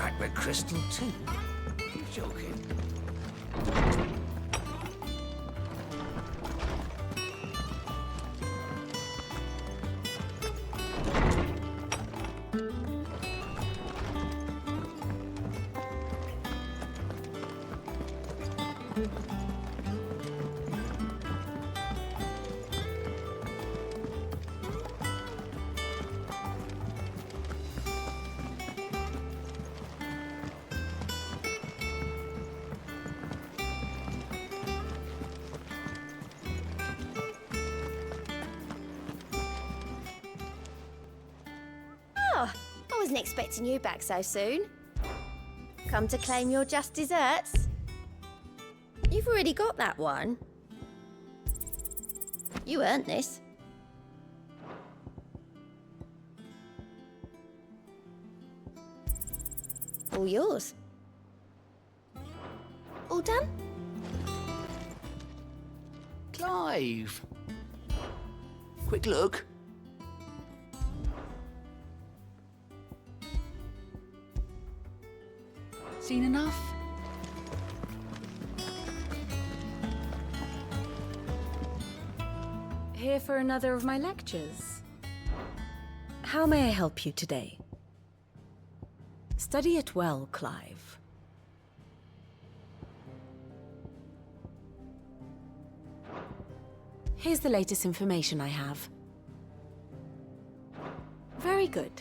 crack the crystal too. You joking? Oh, I wasn't expecting you back so soon. Come to claim your just desserts? You've already got that one. You earned this. All yours. All done? Clive! Quick look. Seen enough? Here for another of my lectures. How may I help you today? Study it well, Clive. Here's the latest information I have. Very good.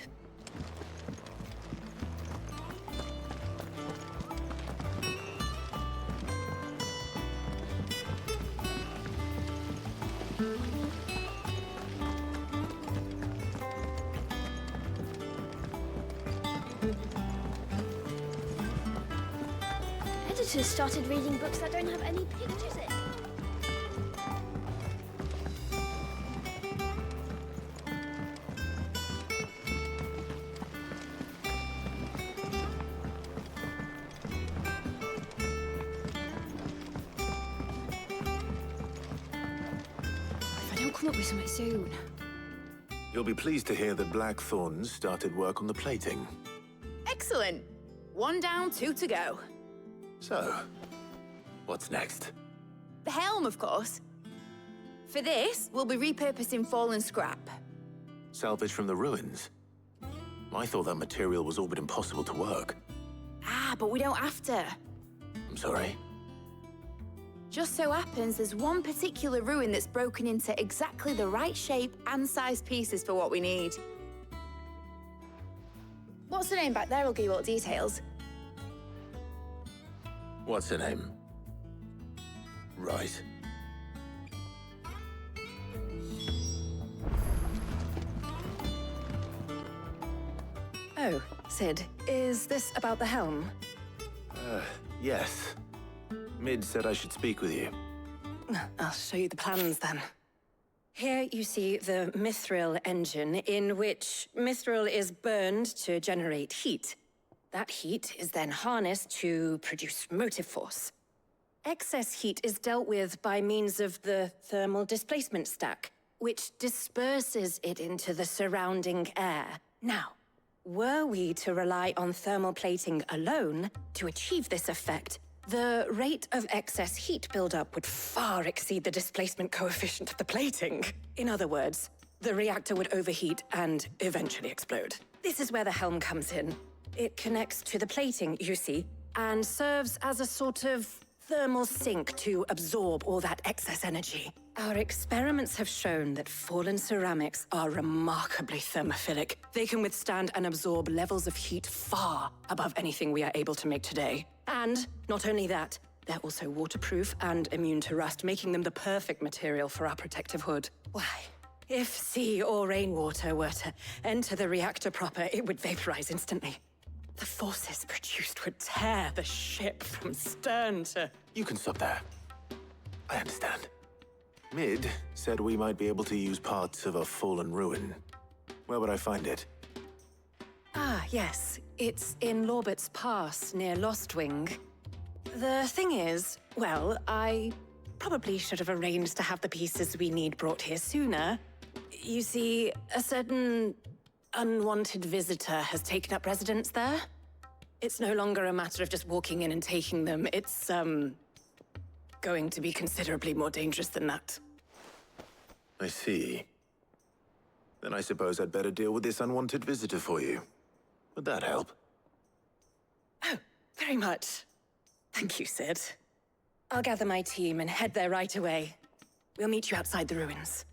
Editors started reading books that don't have any pictures in. If I don't come up with something soon. You'll be pleased to hear that Blackthorn's started work on the plating. Excellent. 1 down, 2 to go. So, what's next? The helm, of course. For this, we'll be repurposing fallen scrap. Salvage from the ruins? I thought that material was all but impossible to work. Ah, but we don't have to. I'm sorry. Just so happens there's one particular ruin that's broken into exactly the right shape and size pieces for what we need. What's the name back there? I'll give you all the details. What's her name? Right. Oh, Sid, is this about the helm? Yes. Mid said I should speak with you. I'll show you the plans then. Here you see the mithril engine, in which mithril is burned to generate heat. That heat is then harnessed to produce motive force. Excess heat is dealt with by means of the thermal displacement stack, which disperses it into the surrounding air. Now, were we to rely on thermal plating alone to achieve this effect, the rate of excess heat buildup would far exceed the displacement coefficient of the plating. In other words, the reactor would overheat and eventually explode. This is where the helm comes in. It connects to the plating, you see, and serves as a sort of thermal sink to absorb all that excess energy. Our experiments have shown that fallen ceramics are remarkably thermophilic. They can withstand and absorb levels of heat far above anything we are able to make today. And not only that, they're also waterproof and immune to rust, making them the perfect material for our protective hood. Why? If sea or rainwater were to enter the reactor proper, it would vaporize instantly. The forces produced would tear the ship from stern to... You can stop there. I understand. Mid said we might be able to use parts of a fallen ruin. Where would I find it? Ah, yes. It's in Lorbert's Pass, near Lostwing. The thing is, well, I probably should have arranged to have the pieces we need brought here sooner. You see, a certain unwanted visitor has taken up residence there. It's no longer a matter of just walking in and taking them. It's, going to be considerably more dangerous than that. I see. Then I suppose I'd better deal with this unwanted visitor for you. Would that help? Oh, very much. Thank you, Sid. I'll gather my team and head there right away. We'll meet you outside the ruins.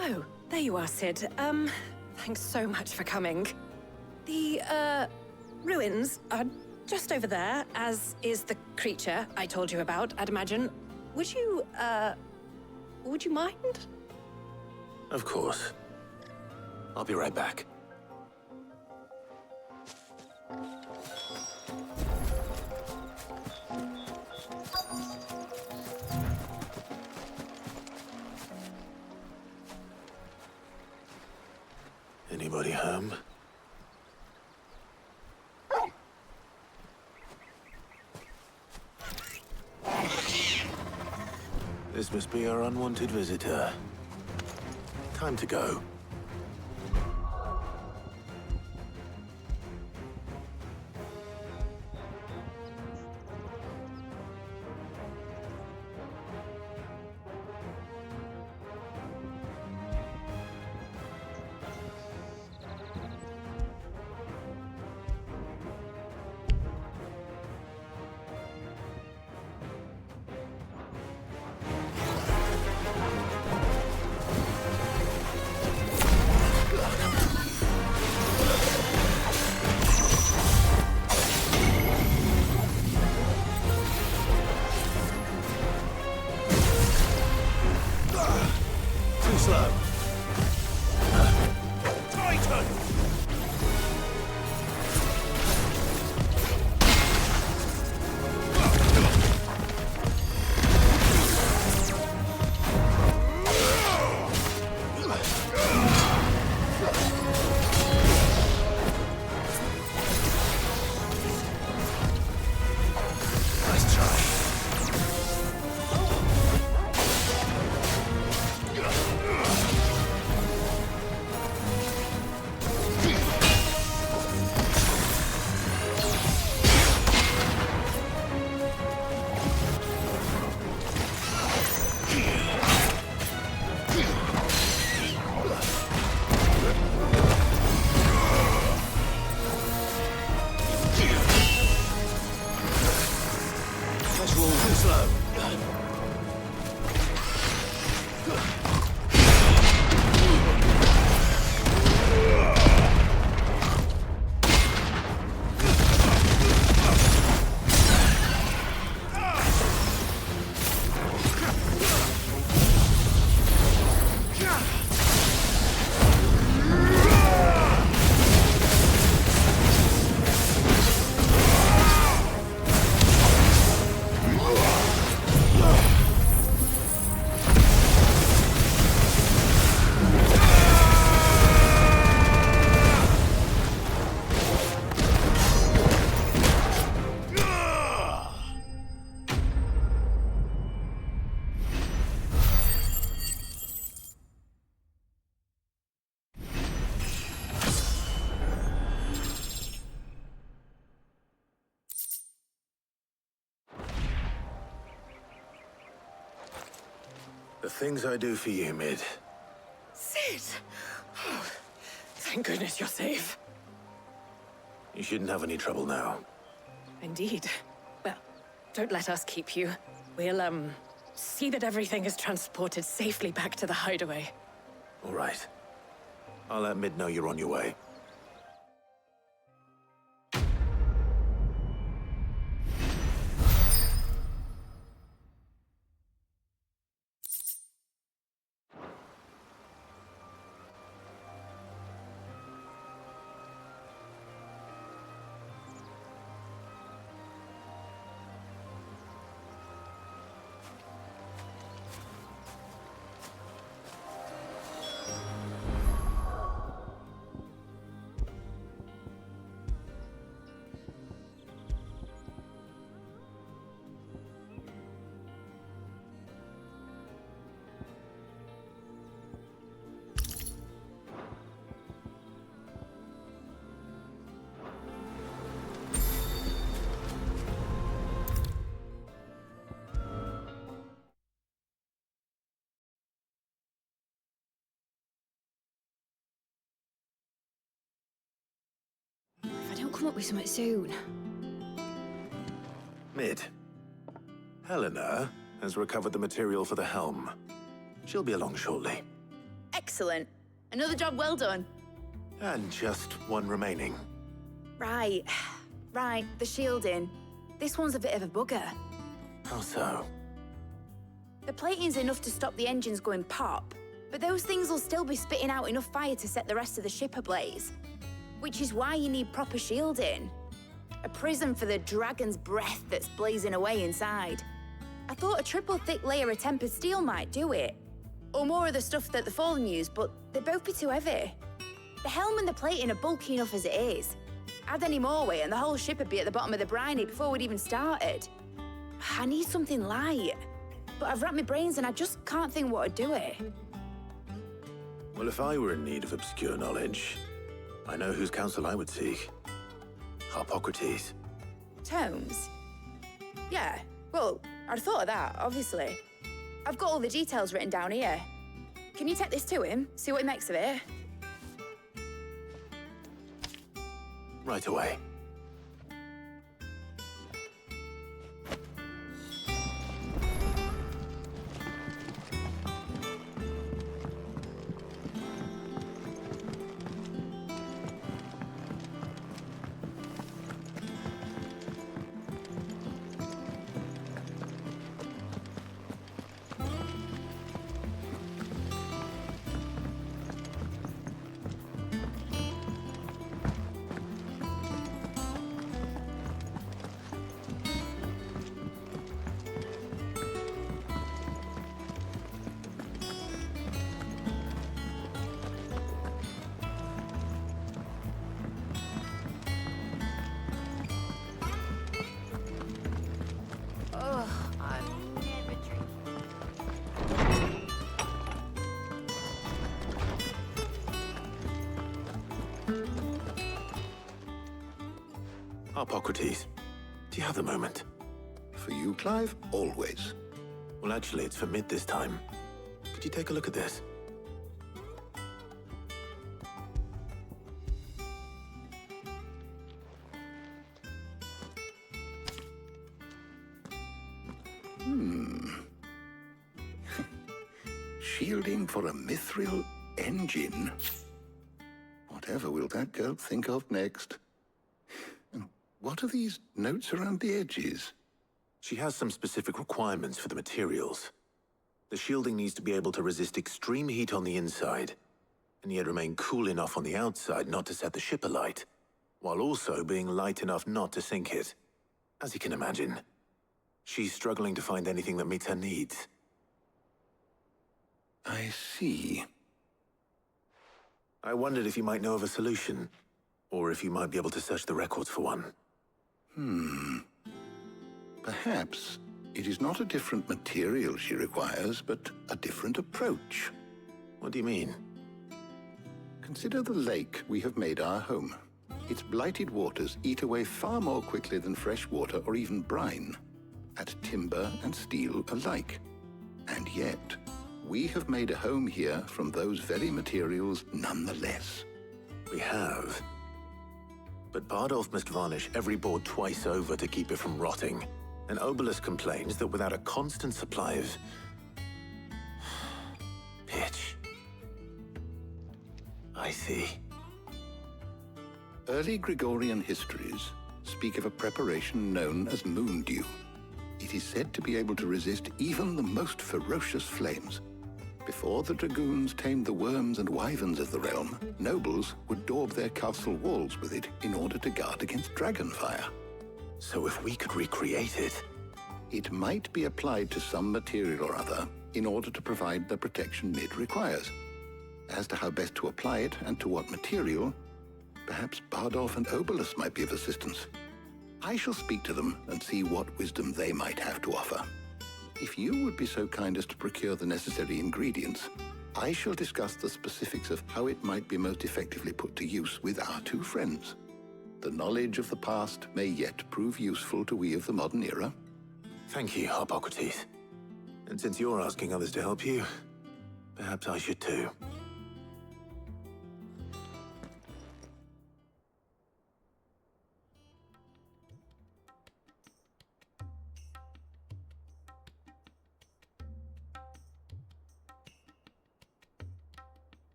Oh, there you are, Sid. Thanks so much for coming. The, ruins are just over there, as is the creature I told you about, I'd imagine. Would you mind? Of course. I'll be right back. Anybody home? This must be our unwanted visitor. Time to go. slow. Titan! Nice try. Let's roll too slow. The things I do for you, Mid. Sid! Oh, thank goodness you're safe. You shouldn't have any trouble now. Indeed. Well, don't let us keep you. We'll, see that everything is transported safely back to the hideaway. All right. I'll let Mid know you're on your way. If I don't come up with something soon. Mid. Helena has recovered the material for the helm. She'll be along shortly. Excellent. Another job well done. And just one remaining. Right. Right, the shielding. This one's a bit of a bugger. How so? The plating's enough to stop the engines going pop, but those things will still be spitting out enough fire to set the rest of the ship ablaze. Which is why you need proper shielding. A prison for the dragon's breath that's blazing away inside. I thought a triple thick layer of tempered steel might do it. Or more of the stuff that the Fallen use, but they'd both be too heavy. The helm and the plating are bulky enough as it is. Add any more weight and the whole ship would be at the bottom of the briny before we'd even started. I need something light. But I've racked my brains and I just can't think what would do it. Well, if I were in need of obscure knowledge, I know whose counsel I would seek. Harpocrates. Tomes? Yeah, well, I'd thought of that, obviously. I've got all the details written down here. Can you take this to him, see what he makes of it? Right away. Harpocrates, do you have the moment? For you, Clive, always. Well, actually, it's for Mid this time. Could you take a look at this? Shielding for a mithril engine. Whatever will that girl think of next? And what are these notes around the edges? She has some specific requirements for the materials. The shielding needs to be able to resist extreme heat on the inside, and yet remain cool enough on the outside not to set the ship alight, while also being light enough not to sink it. As you can imagine, she's struggling to find anything that meets her needs. I see. I wondered if you might know of a solution, or if you might be able to search the records for one. Perhaps it is not a different material she requires, but a different approach. What do you mean? Consider the lake we have made our home. Its blighted waters eat away far more quickly than fresh water or even brine, at timber and steel alike. And yet, we have made a home here from those very materials nonetheless. We have. But Bardolph must varnish every board twice over to keep it from rotting. And Obelus complains that without a constant supply of pitch. I see. Early Gregorian histories speak of a preparation known as moon dew. It is said to be able to resist even the most ferocious flames. Before the dragoons tamed the worms and wyverns of the realm, nobles would daub their castle walls with it in order to guard against dragonfire. So if we could recreate it... It might be applied to some material or other in order to provide the protection Mid requires. As to how best to apply it and to what material, perhaps Bardolph and Obelus might be of assistance. I shall speak to them and see what wisdom they might have to offer. If you would be so kind as to procure the necessary ingredients, I shall discuss the specifics of how it might be most effectively put to use with our two friends. The knowledge of the past may yet prove useful to we of the modern era. Thank you, Harpocrates. And since you're asking others to help you, perhaps I should too.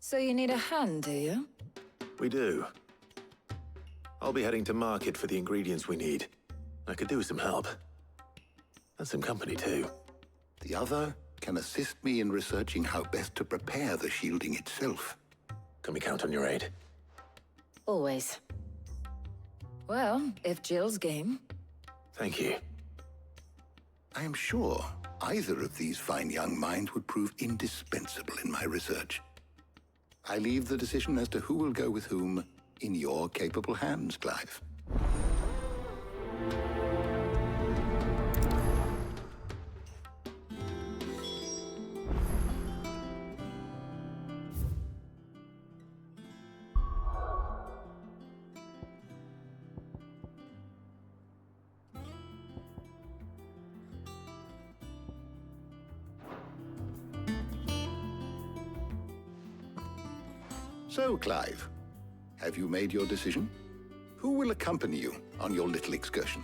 So you need a hand, do you? We do. I'll be heading to market for the ingredients we need. I could do with some help. And some company, too. The other can assist me in researching how best to prepare the shielding itself. Can we count on your aid? Always. Well, if Jill's game. Thank you. I am sure either of these fine young minds would prove indispensable in my research. I leave the decision as to who will go with whom in your capable hands, Clive. So, Clive, have you made your decision? Who will accompany you on your little excursion?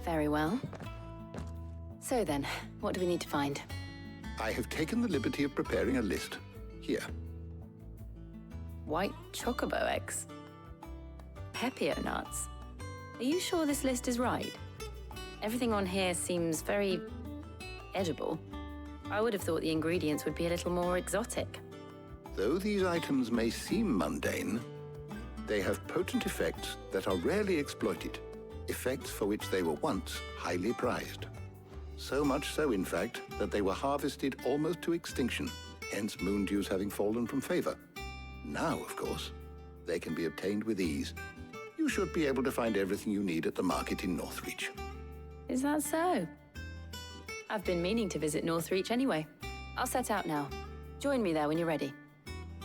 Very well. So then, what do we need to find? I have taken the liberty of preparing a list. Here. White chocobo eggs. Pepio nuts. Are you sure this list is right? Everything on here seems very edible. I would have thought the ingredients would be a little more exotic. Though these items may seem mundane, they have potent effects that are rarely exploited, effects for which they were once highly prized. So much so, in fact, that they were harvested almost to extinction, hence moon dews having fallen from favor. Now, of course, they can be obtained with ease. You should be able to find everything you need at the market in Northreach. Is that so? I've been meaning to visit Northreach anyway. I'll set out now. Join me there when you're ready.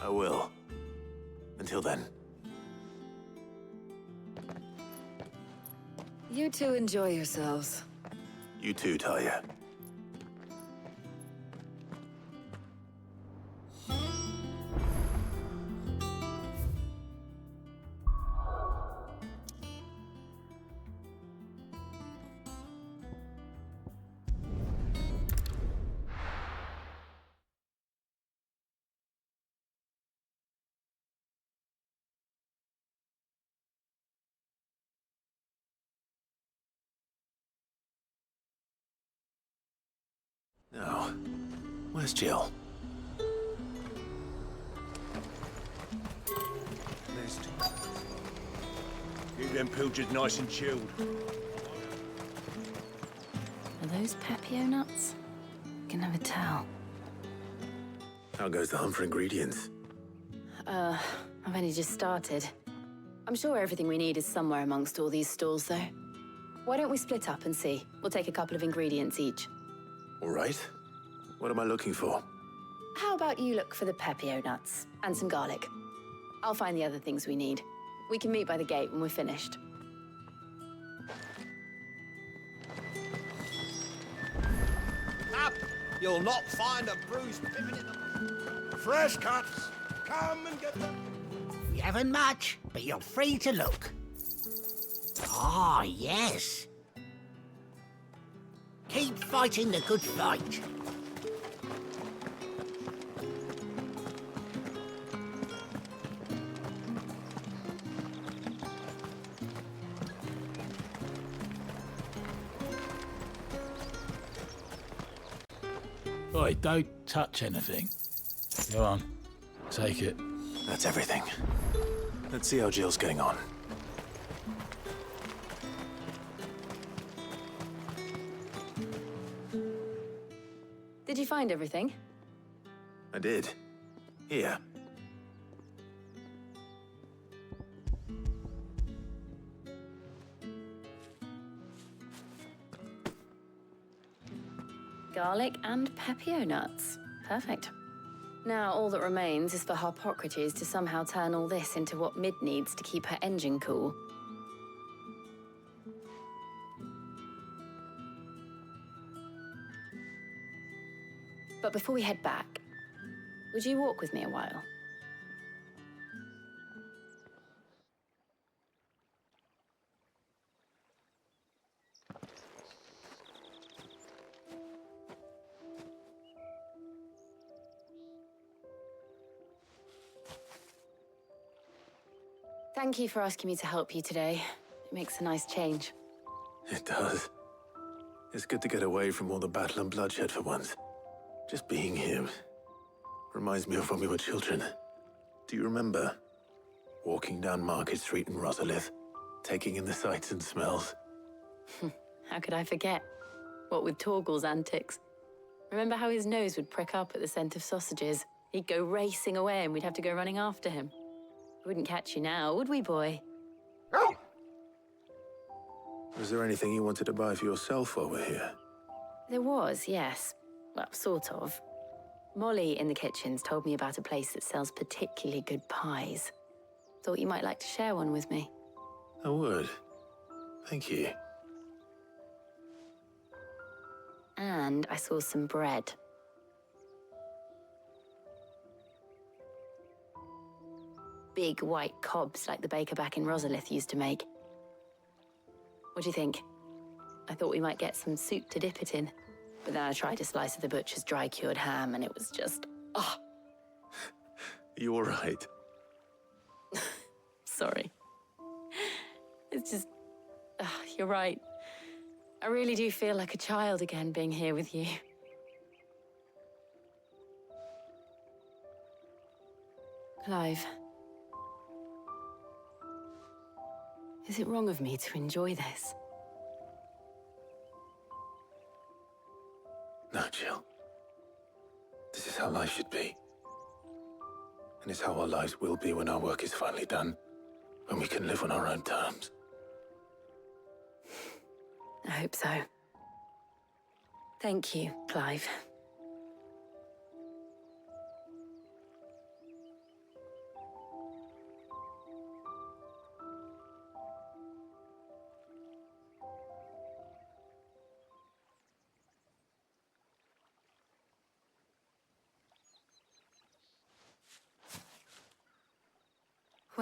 I will. Until then. You two enjoy yourselves. You too, Talia. Now, where's Jill? Keep them pilchards nice and chilled. Are those Papio nuts? Can never tell. How goes the hunt for ingredients? I've only just started. I'm sure everything we need is somewhere amongst all these stalls, though. Why don't we split up and see? We'll take a couple of ingredients each. All right. What am I looking for? How about you look for the Papio nuts and some garlic? I'll find the other things we need. We can meet by the gate when we're finished. Up! You'll not find a bruised pivot in the... Fresh cuts! Come and get them! We haven't much, but you're free to look. Ah, yes. Keep fighting the good fight. Oi, don't touch anything. Go on, take it. That's everything. Let's see how Jill's getting on. Did you find everything? I did. Here. Garlic and Papio nuts. Perfect. Now, all that remains is for Harpocrates to somehow turn all this into what Mid needs to keep her engine cool. But before we head back, would you walk with me a while? Thank you for asking me to help you today. It makes a nice change. It does. It's good to get away from all the battle and bloodshed for once. Just being here reminds me of when we were children. Do you remember? Walking down Market Street in Rosalith, taking in the sights and smells. How could I forget? What with Torgal's antics. Remember how his nose would prick up at the scent of sausages? He'd go racing away and we'd have to go running after him. We wouldn't catch you now, would we, boy? Was there anything you wanted to buy for yourself while we're here? There was, yes. Well, sort of. Molly in the kitchens told me about a place that sells particularly good pies. Thought you might like to share one with me. I would. Thank you. And I saw some bread. Big white cobs like the baker back in Rosalith used to make. What do you think? I thought we might get some soup to dip it in. But then I tried a slice of the butcher's dry-cured ham and it was just... oh, You all right? sorry. It's just... you're right. I really do feel like a child again being here with you. Clive. Is it wrong of me to enjoy this? No, Jill. This is how life should be. And it's how our lives will be when our work is finally done. When we can live on our own terms. I hope so. Thank you, Clive.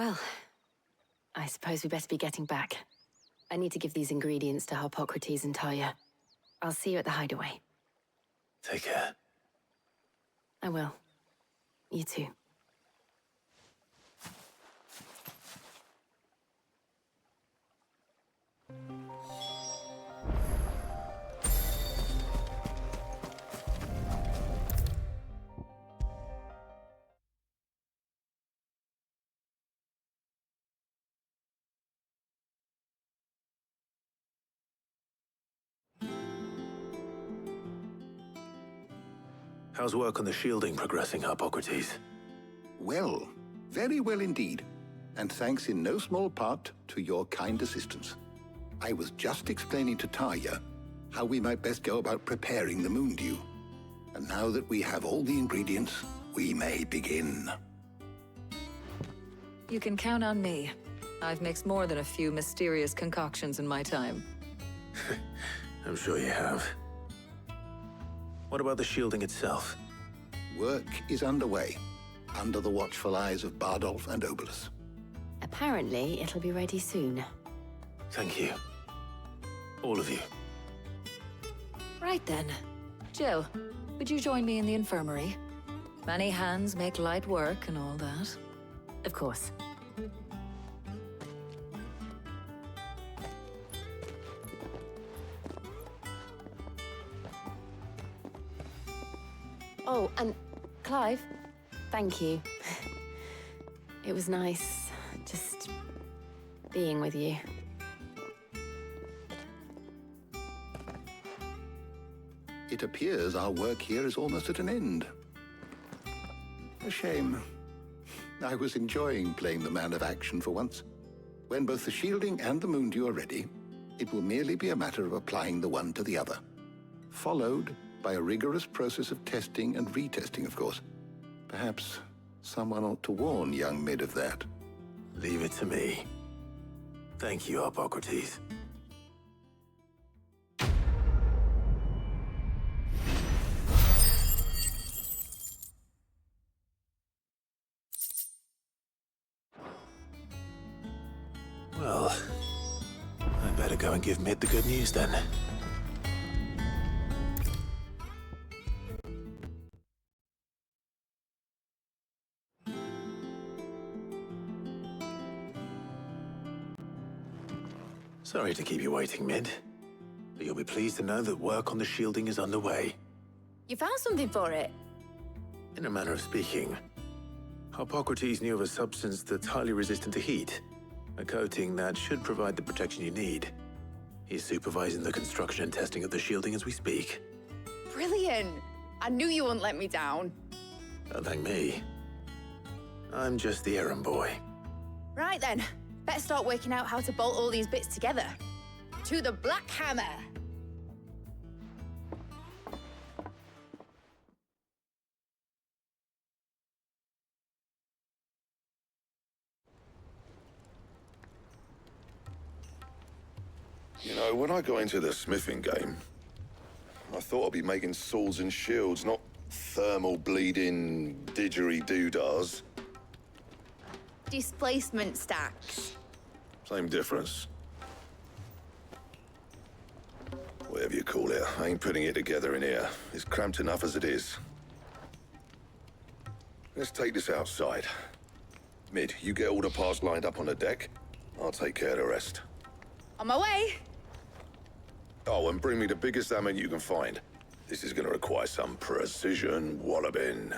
Well, I suppose we better be getting back. I need to give these ingredients to Harpocrates and Talia. I'll see you at the hideaway. Take care. I will. You too. How's work on the shielding progressing, Harpocrates? Well, very well indeed. And thanks in no small part to your kind assistance. I was just explaining to Talia how we might best go about preparing the moondew. And now that we have all the ingredients, we may begin. You can count on me. I've mixed more than a few mysterious concoctions in my time. I'm sure you have. What about the shielding itself? Work is underway, under the watchful eyes of Bardolph and Obolus. Apparently, it'll be ready soon. Thank you. All of you. Right then. Jill, would you join me in the infirmary? Many hands make light work and all that. Of course. Oh, and Clive, thank you. It was nice just being with you. It appears our work here is almost at an end. A shame. I was enjoying playing the man of action for once. When both the shielding and the moondew are ready, it will merely be a matter of applying the one to the other. Followed by a rigorous process of testing and retesting, of course. Perhaps someone ought to warn young Mid of that. Leave it to me. Thank you, Harpocrates. Well, I'd better go and give Mid the good news then. Sorry to keep you waiting, Mid. But you'll be pleased to know that work on the shielding is underway. You found something for it? In a manner of speaking, Harpocrates knew of a substance that's highly resistant to heat. A coating that should provide the protection you need. He's supervising the construction and testing of the shielding as we speak. Brilliant! I knew you wouldn't let me down. Don't thank me. I'm just the errand boy. Right then, better start working out how to bolt all these bits together. To the Black Hammer! You know, when I got into the smithing game, I thought I'd be making swords and shields, not thermal bleeding didgeridoo-dahs. Displacement stacks. Same difference. Whatever you call it, I ain't putting it together in here. It's cramped enough as it is. Let's take this outside. Mid, you get all the parts lined up on the deck. I'll take care of the rest. On my way! Oh, and bring me the biggest hammer you can find. This is gonna require some precision walloping.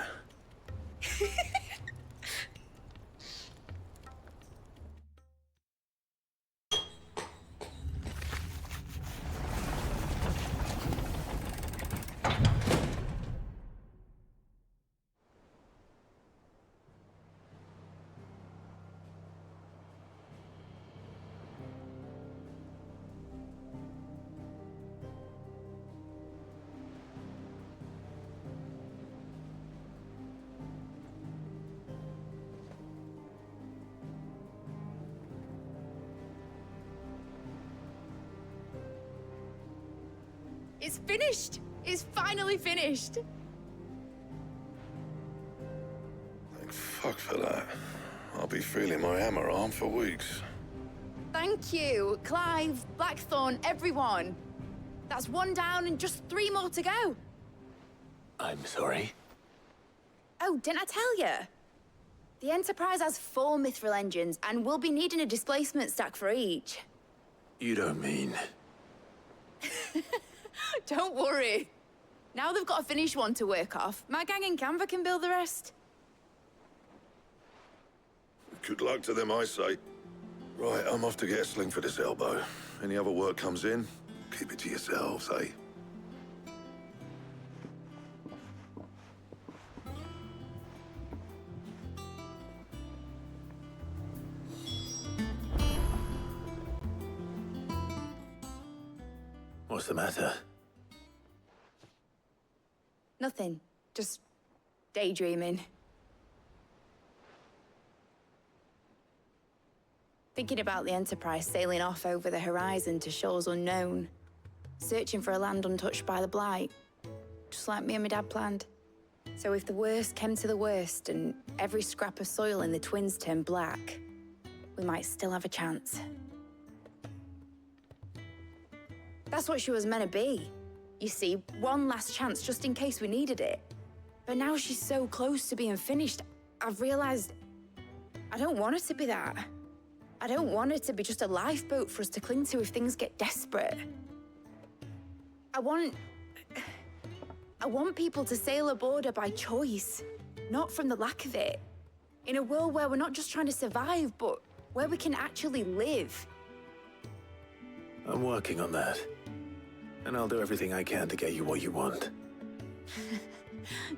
It's finished! It's finally finished! Thank fuck for that. I'll be feeling my hammer arm for weeks. Thank you, Clive, Blackthorn, everyone. That's 1 down and just 3 more to go. I'm sorry. Oh, didn't I tell you? The Enterprise has 4 mithril engines, and we'll be needing a displacement stack for each. You don't mean... Don't worry. Now they've got a finished one to work off, my gang in Canva can build the rest. Good luck to them, I say. Right, I'm off to get a sling for this elbow. Any other work comes in, keep it to yourselves, eh? What's the matter? Nothing. Just daydreaming. Thinking about the Enterprise sailing off over the horizon to shores unknown. Searching for a land untouched by the Blight. Just like me and my dad planned. So if the worst came to the worst and every scrap of soil in the Twins turned black, we might still have a chance. That's what she was meant to be. You see, one last chance just in case we needed it. But now she's so close to being finished, I've realized I don't want her to be that. I don't want her to be just a lifeboat for us to cling to if things get desperate. I want people to sail aboard her by choice, not from the lack of it. In a world where we're not just trying to survive, but where we can actually live. I'm working on that. And I'll do everything I can to get you what you want.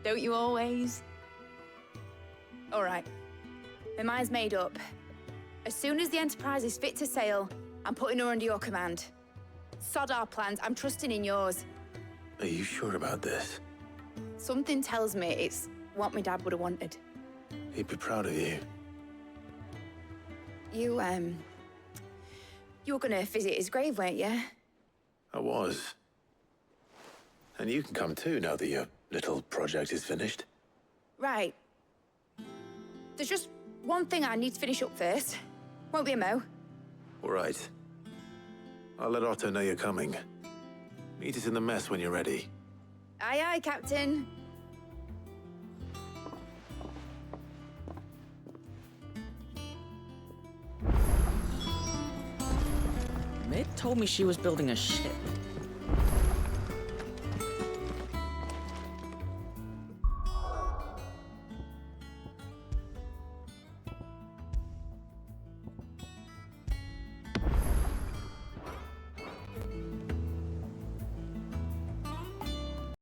Don't you always? All right. My mind's made up. As soon as the Enterprise is fit to sail, I'm putting her under your command. Sod our plans, I'm trusting in yours. Are you sure about this? Something tells me it's what my dad would have wanted. He'd be proud of you. You were gonna visit his grave, weren't you? I was. And you can come too now that your little project is finished. Right. There's just one thing I need to finish up first. Won't be a mo. All right. I'll let Otto know you're coming. Meet us in the mess when you're ready. Aye, aye, Captain. Mid told me she was building a ship.